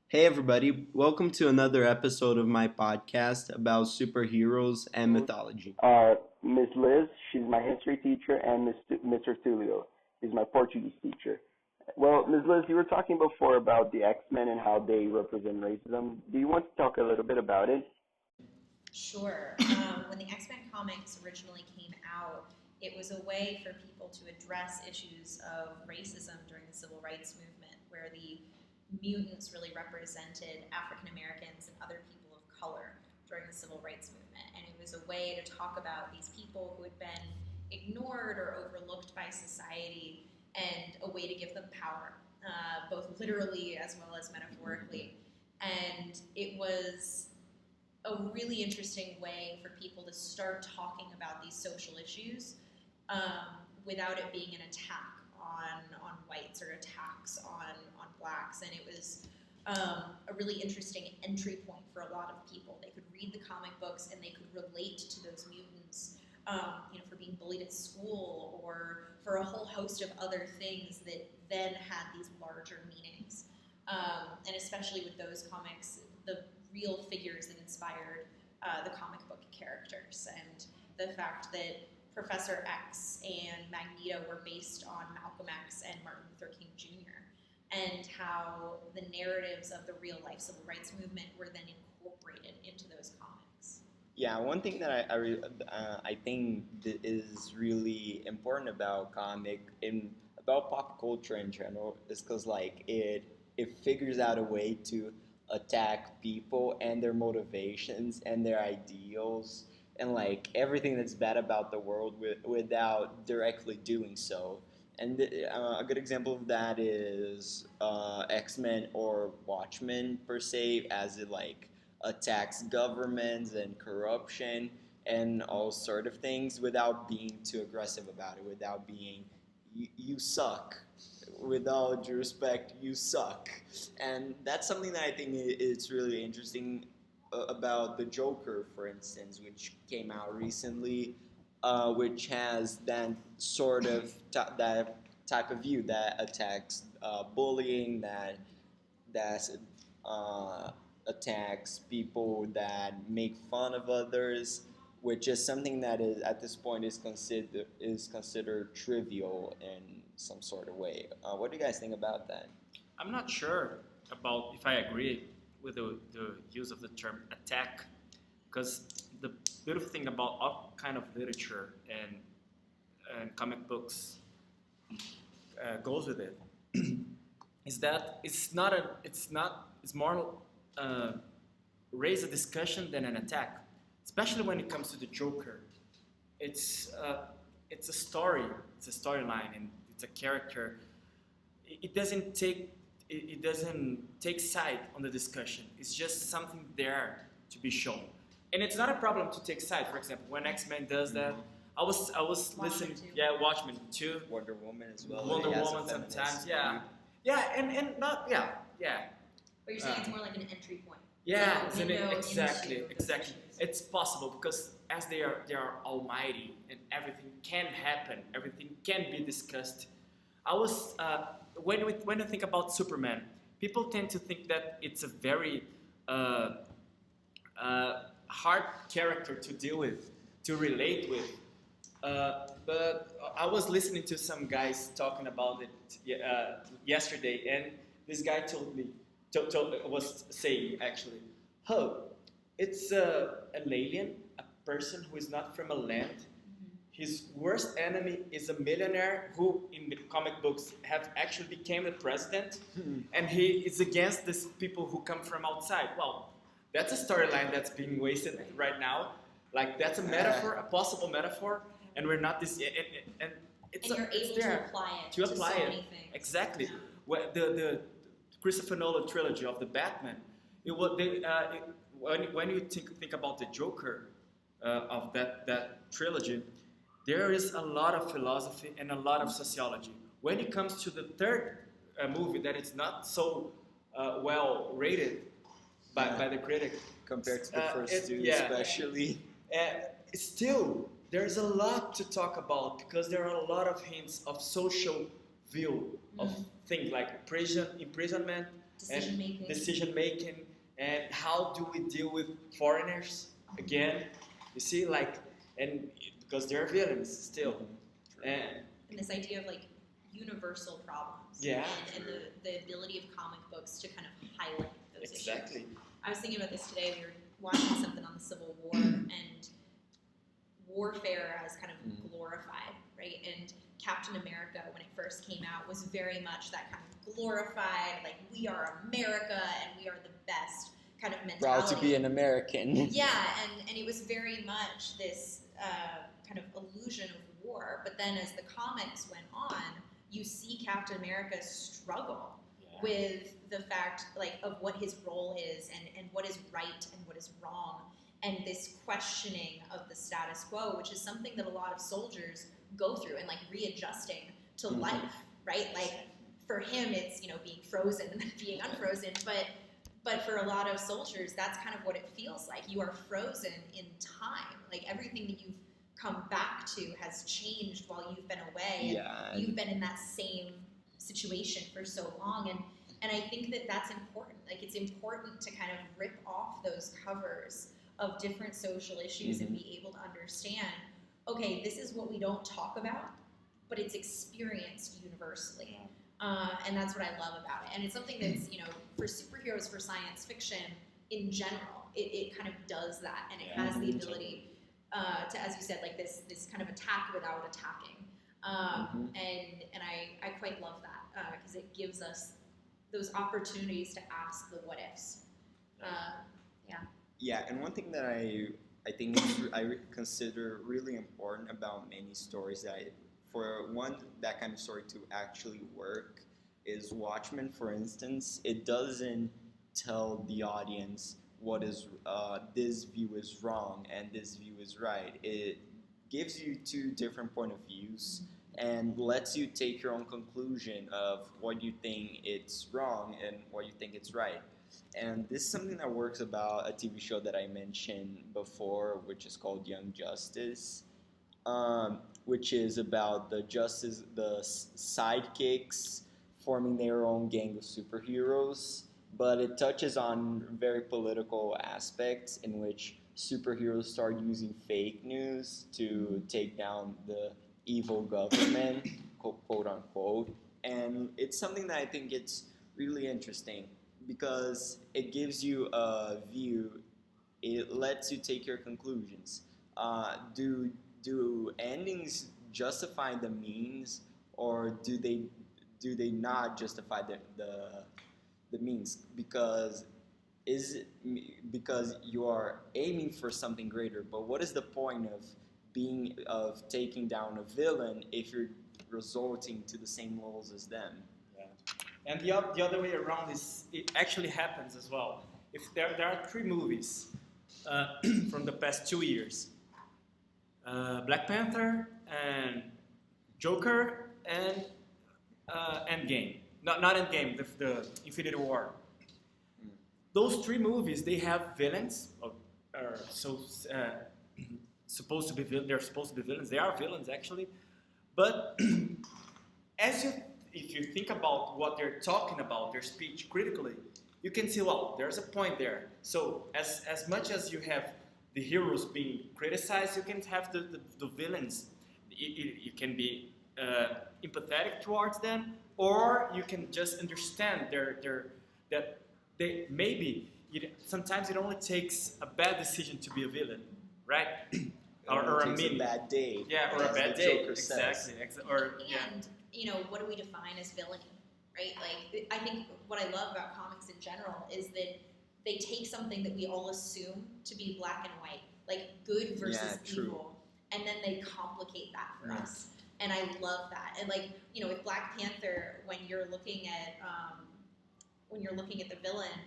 Hey, everybody, welcome to another episode of my podcast about superheroes and mythology. Miss Liz, she's my history teacher, and Mr. Tulio is my Portuguese teacher. Well, Ms. Liz, you were talking before about the X-Men and how they represent racism. Do you want to talk a little bit about it? Sure. When the X Men comics originally came out, it was a way for people to address issues of racism during the civil rights movement, where the mutants really represented African Americans and other people of color during the civil rights movement. And it was a way to talk about these people who had been ignored or overlooked by society and a way to give them power, both literally as well as metaphorically. And it was a really interesting way for people to start talking about these social issues without it being an attack on whites or attacks on blacks. And it was a really interesting entry point for a lot of people. They could read the comic books and they could relate to those mutants, for being bullied at school or for a whole host of other things that then had these larger meanings. And especially with those comics, the real figures that inspired the comic book characters, and the fact that Professor X and Magneto were based on Malcolm X and Martin Luther King Jr., and how the narratives of the real life civil rights movement were then incorporated into those comics. Yeah, one thing that I think that is really important about comic and about pop culture in general is because like it figures out a way to attack people and their motivations and their ideals and like everything that's bad about the world without directly doing so. And a good example of that is X Men or Watchmen per se, as it like attacks governments and corruption and all sort of things without being too aggressive about it, without being you suck. With all due respect, you suck. And that's something that I think it's really interesting about the Joker, for instance, which came out recently, which has that sort of that type of view that attacks bullying, that attacks people that make fun of others, which is something that is at this point is considered trivial in some sort of way. What do you guys think about that? I'm not sure about if I agree with the use of the term attack, because the beautiful thing about all kind of literature and comic books goes with it is that it's more raise a discussion than an attack, especially when it comes to the Joker. It's a story, it's a storyline, and it's a character. It doesn't take side on the discussion. It's just something there to be shown, and it's not a problem to take side. For example, when X-Men does that, I was listening. Too. Yeah, Watchmen too. Wonder Woman as well. Wonder It has a Woman feminist sometimes. view. Yeah, and not yeah. But you're saying it's more like an entry point. Yeah, So isn't we it? go Exactly, into those exactly. issues. It's possible because as they are almighty and everything can happen, everything can be discussed. I was when you think about Superman, people tend to think that it's a very hard character to deal with, to relate with. But I was listening to some guys talking about it yesterday, and this guy told me, was saying actually, oh, it's an alien, a person who is not from a land. His worst enemy is a millionaire who, in the comic books, have actually became the president, and he is against these people who come from outside. Well, that's a storyline that's being wasted right now. Like that's a metaphor, a possible metaphor, and we're not this. And it's And you're it's able there to apply it to to apply so it many things. exactly. Yeah. The Christopher Nolan trilogy of the Batman. When you think about the Joker of that trilogy, there is a lot of philosophy and a lot of sociology. When it comes to the third movie, that is not so well rated by the critic, Compared to the first two, yeah. especially. Still, there's a lot to talk about because there are a lot of hints of social view of things like imprisonment, decision making. And how do we deal with foreigners again? You see, like, and because they're villains still, and And this idea of like universal problems. Yeah. And the ability of comic books to kind of highlight those exactly. issues. I was thinking about this today. We were watching something on the Civil War and warfare as kind of glorified, right? And Captain America, when it first came out, was very much that kind of glorified, like, we are America and we are the best kind of mentality. Proud to be an American. Yeah, and it was very much this kind of illusion of war. But then as the comics went on, you see Captain America struggle with the fact, like, of what his role is and what is right and what is wrong, and this questioning of the status quo, which is something that a lot of soldiers go through, and like readjusting to life, right? Like, for him, it's, you know, being frozen and then being unfrozen, but for a lot of soldiers, that's kind of what it feels like. You are frozen in time. Like, everything that you've come back to has changed while you've been away. Yeah. And you've been in that same situation for so long. And I think that that's important. Like, it's important to kind of rip off those covers of different social issues and be able to understand, okay, this is what we don't talk about, but it's experienced universally. And that's what I love about it. And it's something that's, you know, for superheroes, for science fiction in general, it kind of does that. And it has the ability to, as you said, like this kind of attack without attacking. And I quite love that because it gives us those opportunities to ask the what ifs. Yeah, and one thing that I think I consider really important about many stories for that kind of story to actually work is Watchmen, for instance. It doesn't tell the audience what is this view is wrong and this view is right. It gives you two different point of views and lets you take your own conclusion of what you think it's wrong and what you think it's right. And this is something that works about a TV show that I mentioned before, which is called Young Justice, which is about the sidekicks forming their own gang of superheroes. But it touches on very political aspects in which superheroes start using fake news to take down the evil government, quote unquote. And it's something that I think it's really interesting because it gives you a view. It lets you take your conclusions. Do endings justify the means, or do they not justify the means? Because you are aiming for something greater. But what is the point of taking down a villain if you're resulting to the same levels as them? And the other way around is it actually happens as well. If there are three movies from the past 2 years, Black Panther and Joker and Endgame. Not Endgame, the Infinity War. Those three movies, they have villains, supposed to be villains. They're supposed to be villains. They are villains actually, but if you think about what they're talking about, their speech critically, you can see, well, there's a point there. So as much as you have the heroes being criticized, you can have the villains. You can be empathetic towards them, or you can just understand that they maybe sometimes it only takes a bad decision to be a villain, right? or a bad day. Yeah, or a bad day. Exactly. And you know, what do we define as villainy, right? Like, I think what I love about comics in general is that they take something that we all assume to be black and white, like good versus evil, and then they complicate that for us. And I love that. And like, you know, with Black Panther, when you're looking at the villain,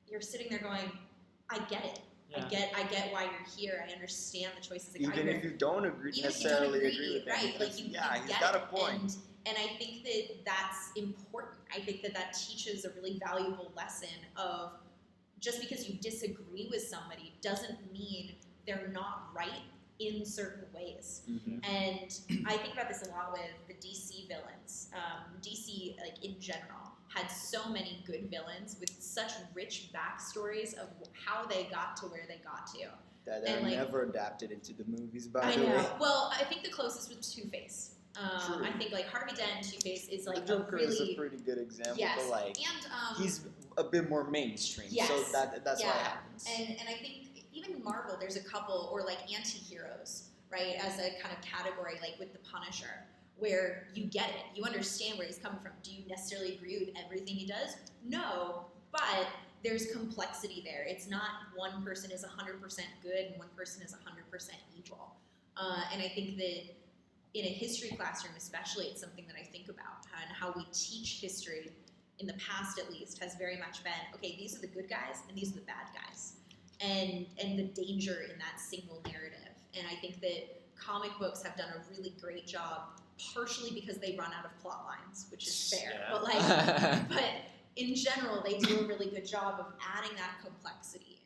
you're sitting there going, I get it. Yeah. I get why you're here. I understand the choices that even if you don't necessarily agree with right? him, Like he's get got it. a point. And I think that that's important. I think that teaches a really valuable lesson of just because you disagree with somebody doesn't mean they're not right in certain ways. And I think about this a lot with the DC villains, DC like in general. had so many good villains with such rich backstories of how they got to where they got to. That And, are like, never adapted into the movies, by I the way. know. Well, I think the closest was Two-Face. True. I think like Harvey Dent and Two-Face is like The Joker a really is a pretty good example, yes, but like and he's a bit more mainstream, so Yes. that's Yeah. what happens. and I think even in Marvel, there's a couple or like anti-heroes, right, as a kind of category, like with the Punisher, where you get it, you understand where he's coming from. Do you necessarily agree with everything he does? No, but there's complexity there. It's not one person is 100% good and one person is 100% evil. And I think that in a history classroom especially, it's something that I think about, and how we teach history in the past at least has very much been, okay, these are the good guys and these are the bad guys. And the danger in that single narrative. And I think that comic books have done a really great job, partially because they run out of plot lines, which is fair. Yeah. But like but in general, they do a really good job of adding that complexity